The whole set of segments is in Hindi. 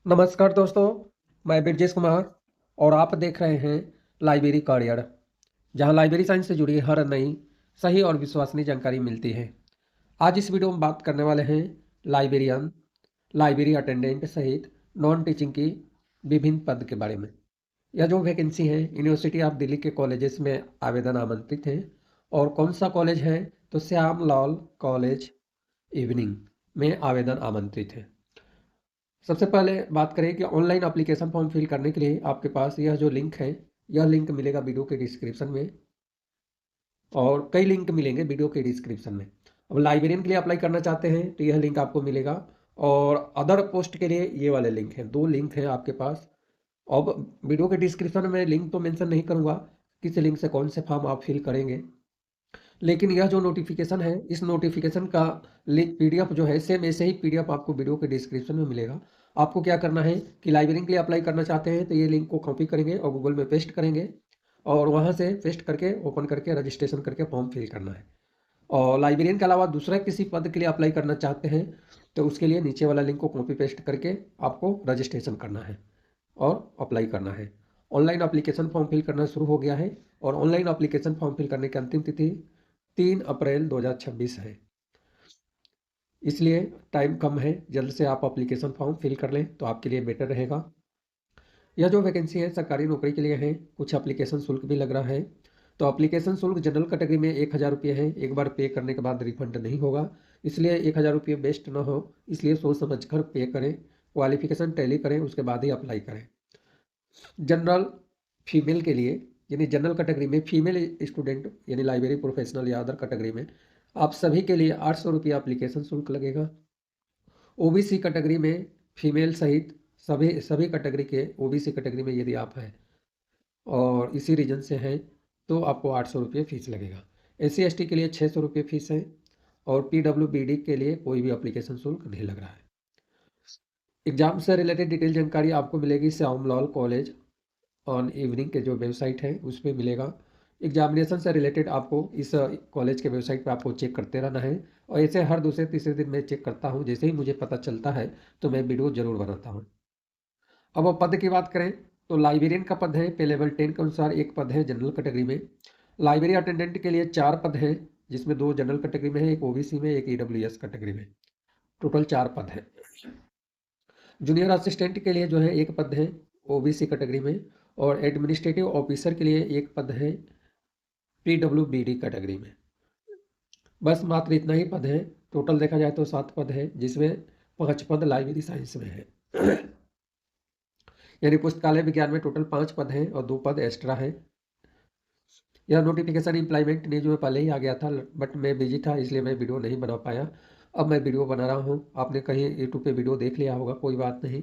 नमस्कार दोस्तों, मैं ब्रजेश कुमार और आप देख रहे हैं लाइब्रेरी कॉरियर, जहां लाइब्रेरी साइंस से जुड़ी हर नई, सही और विश्वसनीय जानकारी मिलती है। आज इस वीडियो में बात करने वाले हैं लाइब्रेरियन, लाइब्रेरी अटेंडेंट सहित नॉन टीचिंग की विभिन्न पद के बारे में। यह जो वैकेंसी है यूनिवर्सिटी ऑफ दिल्ली के कॉलेजेस में आवेदन आमंत्रित हैं। और कौन सा कॉलेज है? तो श्याम लाल कॉलेज इवनिंग में आवेदन आमंत्रित है। सबसे पहले बात करें कि ऑनलाइन एप्लीकेशन फॉर्म फिल करने के लिए आपके पास यह जो लिंक है, यह लिंक मिलेगा वीडियो के डिस्क्रिप्शन में, और कई लिंक मिलेंगे वीडियो के डिस्क्रिप्शन में। अब लाइब्रेरियन के लिए अप्लाई करना चाहते हैं तो यह लिंक आपको मिलेगा, और अदर पोस्ट के लिए ये वाले लिंक हैं। दो लिंक हैं आपके पास। अब वीडियो के डिस्क्रिप्शन में लिंक तो मेंशन नहीं करूंगा किस लिंक से कौन से फॉर्म आप फिल करेंगे, लेकिन यह जो नोटिफिकेशन है, इस नोटिफिकेशन का लिंक पीडीएफ जो है, सेम ऐसे ही पीडीएफ आपको वीडियो के डिस्क्रिप्शन में मिलेगा। आपको क्या करना है कि लाइब्रेरी के लिए अप्लाई करना चाहते हैं तो ये लिंक को कॉपी करेंगे और गूगल में पेस्ट करेंगे, और वहाँ से पेस्ट करके ओपन करके रजिस्ट्रेशन करके फॉर्म फिल करना है। और लाइब्रेरियन के अलावा दूसरा किसी पद के लिए अप्लाई करना चाहते हैं तो उसके लिए नीचे वाला लिंक को कॉपी पेस्ट करके आपको रजिस्ट्रेशन करना है और अप्लाई करना है। ऑनलाइन एप्लीकेशन फॉर्म फिल करना शुरू हो गया है, और ऑनलाइन एप्लीकेशन फॉर्म फिल करने की अंतिम तिथि 3 अप्रैल 2026 है। इसलिए टाइम कम है, जल्द से आप एप्लीकेशन फॉर्म फिल कर लें तो आपके लिए बेटर रहेगा। यह जो वैकेंसी है सरकारी नौकरी के लिए है। कुछ एप्लीकेशन शुल्क भी लग रहा है। तो एप्लीकेशन शुल्क जनरल कैटेगरी में 1000 रुपये है। एक बार पे करने के बाद रिफंड नहीं होगा, इसलिए 1000 रुपये वेस्ट ना हो, इसलिए सोच समझ कर पे करें। क्वालिफिकेशन टैली करें, उसके बाद ही अप्लाई करें। जनरल फीमेल के लिए, यानी जनरल कैटेगरी में फीमेल स्टूडेंट यानी लाइब्रेरी प्रोफेशनल या अदर कैटेगरी में आप सभी के लिए 800 रुपया एप्लीकेशन शुल्क लगेगा। ओबीसी कैटेगरी में फीमेल सहित सभी सभी कैटेगरी के ओबीसी कैटेगरी में यदि आप हैं और इसी रीजन से हैं तो आपको 800 रुपये फीस लगेगा। SC ST के लिए 600 रुपये फीस है, और PWBD के लिए कोई भी एप्लीकेशन शुल्क नहीं लग रहा है। एग्जाम से रिलेटेड डिटेल जानकारी आपको मिलेगी Shyam Lal college on evening के जो वेबसाइट है उस पर मिलेगा। एग्जामिनेशन से रिलेटेड आपको इस कॉलेज के वेबसाइट पे आपको चेक करते रहना है, और ऐसे हर दूसरे तीसरे दिन मैं चेक करता हूँ। जैसे ही मुझे पता चलता है तो मैं वीडियो जरूर बनाता हूँ। अब पद की बात करें तो लाइब्रेरियन का पद है पे लेवल 10 के अनुसार, एक पद है जनरल कैटेगरी में। लाइब्रेरी अटेंडेंट के लिए 4 पद हैं, जिसमें 2 जनरल कैटेगरी में है, एक ओबीसी में, एक EWS कैटेगरी में। टोटल 4 पद हैं। जूनियर असिस्टेंट के लिए जो है एक पद है ओबीसी कैटेगरी में, और एडमिनिस्ट्रेटिव ऑफिसर के लिए एक पद है PWBD कैटेगरी में। बस मात्र इतना ही पद है। टोटल देखा जाए तो 7 पद है, जिसमें 5 पद लाइब्रेरी साइंस में है। यानी पुस्तकालय विज्ञान में टोटल 5 पद हैं और 2 पद एक्स्ट्रा है। यह नोटिफिकेशन एम्प्लॉयमेंट न्यूज में पहले ही आ गया था, बट मैं बिजी था इसलिए मैं वीडियो नहीं बना पाया। अब मैं वीडियो बना रहा हूँ। आपने कहीं यूट्यूब पे वीडियो देख लिया होगा, कोई बात नहीं।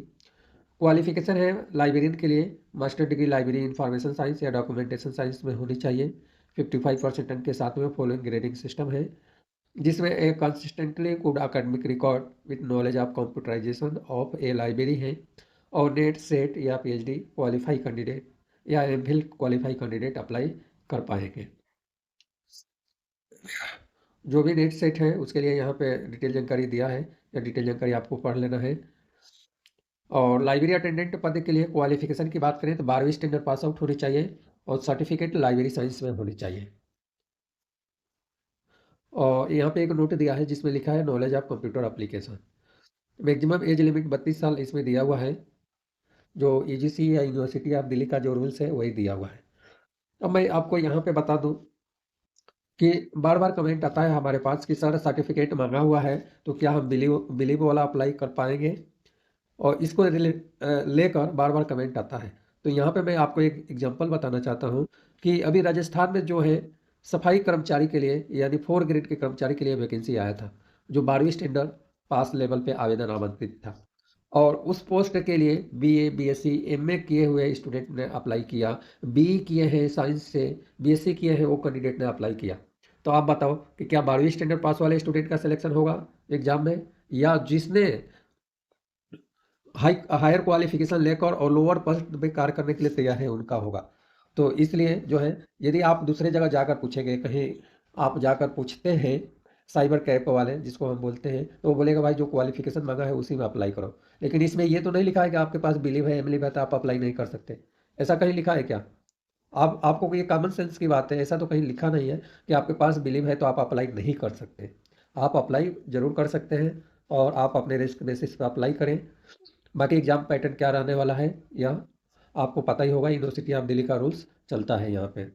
क्वालिफिकेशन है लाइब्रेरियन के लिए master degree library information science या डॉक्यूमेंटेशन साइंस में होनी चाहिए। 55% के साथ में फॉलोइंग ग्रेडिंग सिस्टम है, जिसमें a consistently good academic record with knowledge of computerisation of a library है, और नेट सेट या PhD क्वालिफाई कैंडिडेट या MPhil क्वालिफाई कैंडिडेट अप्लाई कर पाएंगे। जो भी नेट सेट है उसके लिए यहाँ पे डिटेल जानकारी दिया है, या डिटेल जानकारी आपको पढ़ लेना है। और लाइब्रेरी अटेंडेंट पद के लिए क्वालिफिकेशन की बात करें तो 12वीं स्टैंडर्ड पास आउट होनी चाहिए, और सर्टिफिकेट लाइब्रेरी साइंस में होनी चाहिए। और यहाँ पे एक नोट दिया है जिसमें लिखा है knowledge of computer application. Maximum age limit 32 साल इसमें दिया हुआ है। जो UGC या यूनिवर्सिटी ऑफ दिल्ली का जो रूल्स है वही दिया हुआ है। अब मैं आपको यहाँ पे बता दूँ कि बार बार कमेंट आता है हमारे पास कि सर सर्टिफिकेट मांगा हुआ है तो क्या हम बिलीव वाला अप्लाई कर पाएंगे, और इसको लेकर बार बार कमेंट आता है। तो यहाँ पे मैं आपको एक एग्जांपल बताना चाहता हूँ कि अभी राजस्थान में जो है सफाई कर्मचारी के लिए यानी 4 ग्रेड के कर्मचारी के लिए वैकेंसी आया था, जो 12वीं स्टैंडर्ड पास लेवल पे आवेदन आमंत्रित था। और उस पोस्ट के लिए BA BSc MA किए हुए स्टूडेंट ने अप्लाई किया, BE किए हैं साइंस से, BSc किए हैं वो कैंडिडेट ने अप्लाई किया। तो आप बताओ कि क्या 12वीं स्टैंडर्ड पास वाले स्टूडेंट का सिलेक्शन होगा एग्जाम में, या जिसने हायर क्वालिफिकेशन लेकर और लोअर पोस्ट पे कार्य करने के लिए तैयार है उनका होगा। तो इसलिए जो है, यदि आप दूसरे जगह जाकर पूछेंगे, कहीं आप जाकर पूछते हैं साइबर कैप वाले जिसको हम बोलते हैं, तो वो बोलेगा भाई जो क्वालिफिकेशन मांगा है उसी में अप्लाई करो। लेकिन इसमें ये तो नहीं लिखा है कि आपके पास बिलीव है एमिलीव है तो आप अप्लाई नहीं कर सकते। ऐसा कहीं लिखा है क्या? आप आपको ये कॉमन सेंस की बात है, ऐसा तो कहीं लिखा नहीं है कि आपके पास बिलीव है तो आप अप्लाई नहीं कर सकते। आप अप्लाई जरूर कर सकते हैं और आप अपने रिस्क बेसिस पे अप्लाई करें। बाकी एग्जाम पैटर्न क्या रहने वाला है यह आपको पता ही होगा, यूनिवर्सिटी ऑफ दिल्ली का रूल्स चलता है यहाँ पे।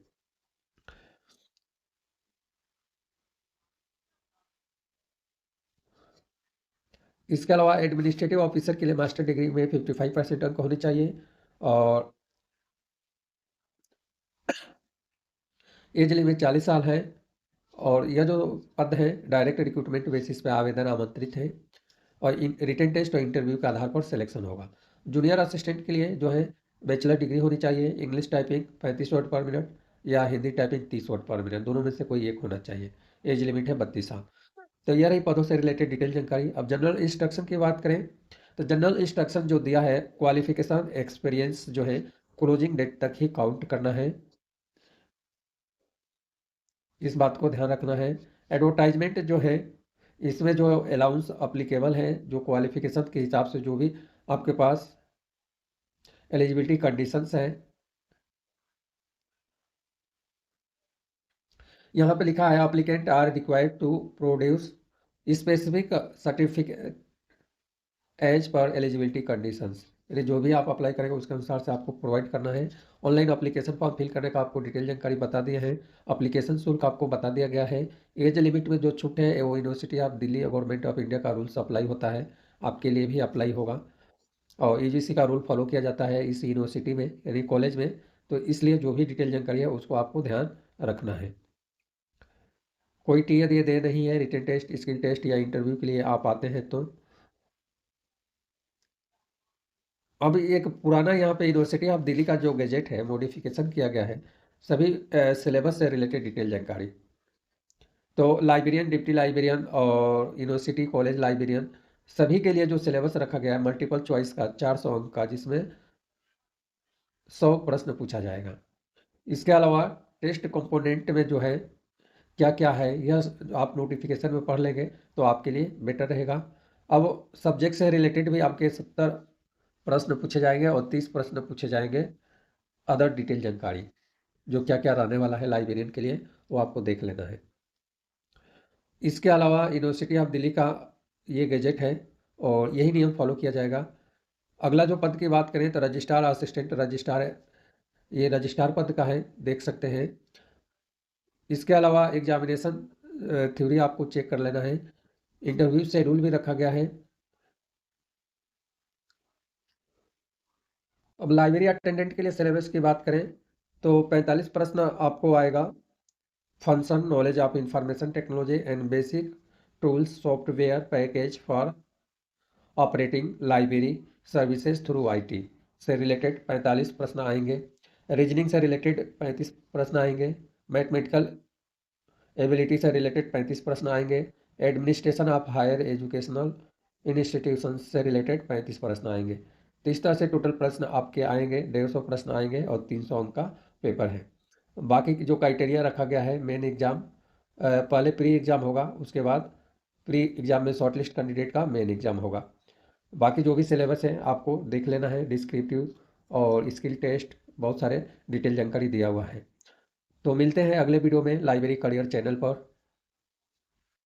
इसके अलावा एडमिनिस्ट्रेटिव ऑफिसर के लिए मास्टर डिग्री में 55% अंक होने चाहिए। और एज लिमिट 40 साल है। और यह जो पद है डायरेक्ट रिक्रूटमेंट बेसिस पे आवेदन आमंत्रित है। और रिटन टेस्ट और इंटरव्यू के आधार पर सिलेक्शन होगा। जूनियर असिस्टेंट के लिए जो है बैचलर डिग्री होनी चाहिए। English typing 35 word per minute या Hindi typing 30 word per minute, दोनों में से कोई एक होना चाहिए। एज लिमिट है 32 साल। तो यह रही पदों से रिलेटेड डिटेल जानकारी। अब जनरल इंस्ट्रक्शन की बात करें तो जनरल इंस्ट्रक्शन जो दिया है, क्वालिफिकेशन एक्सपीरियंस जो है क्लोजिंग डेट तक ही काउंट करना है, इस बात को ध्यान रखना है। एडवर्टाइजमेंट जो है इसमें जो अलाउंस अप्लीकेबल है, जो क्वालिफिकेशन के हिसाब से जो भी आपके पास एलिजिबिलिटी कंडीशंस है, यहाँ पे लिखा है applicant are required to produce specific certificate as per eligibility conditions, यानी जो भी आप अप्लाई करेंगे उसके अनुसार से आपको प्रोवाइड करना है। ऑनलाइन अप्लीकेशन फॉर्म फिल करने का आपको डिटेल जानकारी बता दिया है। अप्लीकेशन शुल्क आपको बता दिया गया है। एज लिमिट में जो छूट है वो university of Delhi government of India का रूल्स अप्लाई होता है, आपके लिए भी अप्लाई होगा। और यूजीसी का रूल फॉलो किया जाता है इस यूनिवर्सिटी में यानी कॉलेज में। तो इसलिए जो भी डिटेल जानकारी है उसको आपको ध्यान रखना है। कोई टीयर ये दे नहीं है रिटन टेस्ट स्किल टेस्ट या इंटरव्यू के लिए आप आते हैं तो। अब एक पुराना यहाँ पे यूनिवर्सिटी ऑफ दिल्ली का जो गैजेट है मॉडिफिकेशन किया गया है, सभी सिलेबस से रिलेटेड डिटेल जानकारी। तो लाइब्रेरियन डिप्टी लाइब्रेरियन और यूनिवर्सिटी कॉलेज लाइब्रेरियन सभी के लिए जो सिलेबस रखा गया है मल्टीपल चॉइस का 400 अंक का, जिसमें 100 प्रश्न पूछा जाएगा। इसके अलावा टेस्ट कंपोनेंट में जो है क्या क्या है यह आप नोटिफिकेशन में पढ़ लेंगे तो आपके लिए बेटर रहेगा। अब सब्जेक्ट से रिलेटेड भी आपके 70 प्रश्न पूछे जाएंगे और 30 प्रश्न पूछे जाएंगे अदर डिटेल जानकारी। जो क्या क्या रहने वाला है लाइब्रेरियन के लिए वो आपको देख लेना है। इसके अलावा यूनिवर्सिटी ऑफ दिल्ली का ये गैजेट है और यही नियम फॉलो किया जाएगा। अगला जो पद की बात करें तो रजिस्ट्रार असिस्टेंट रजिस्ट्रार है, ये रजिस्ट्रार पद का है, देख सकते हैं। इसके अलावा एग्जामिनेशन थ्योरी आपको चेक कर लेना है। इंटरव्यू शेड्यूल भी रखा गया है। अब लाइब्रेरी अटेंडेंट के लिए सिलेबस की बात करें तो 45 प्रश्न आपको आएगा। Function knowledge of information technology and basic tools software package for operating library services through IT से रिलेटेड 45 प्रश्न आएंगे। रीजनिंग से रिलेटेड 35 प्रश्न आएंगे। मैथमेटिकल एबिलिटी से रिलेटेड 35 प्रश्न आएंगे। Administration of higher educational institution से रिलेटेड 35 प्रश्न आएंगे। तो इस तरह से टोटल प्रश्न आपके आएंगे, 150 प्रश्न आएंगे और 300 अंक का पेपर है। बाकी जो क्राइटेरिया रखा गया है, मेन एग्ज़ाम पहले प्री एग्ज़ाम होगा, उसके बाद प्री एग्ज़ाम में शॉर्टलिस्ट कैंडिडेट का मेन एग्ज़ाम होगा। बाकी जो भी सिलेबस है आपको देख लेना है, डिस्क्रिप्टिव और स्किल टेस्ट बहुत सारे डिटेल जानकारी दिया हुआ है। तो मिलते हैं अगले वीडियो में लाइब्रेरी करियर चैनल पर।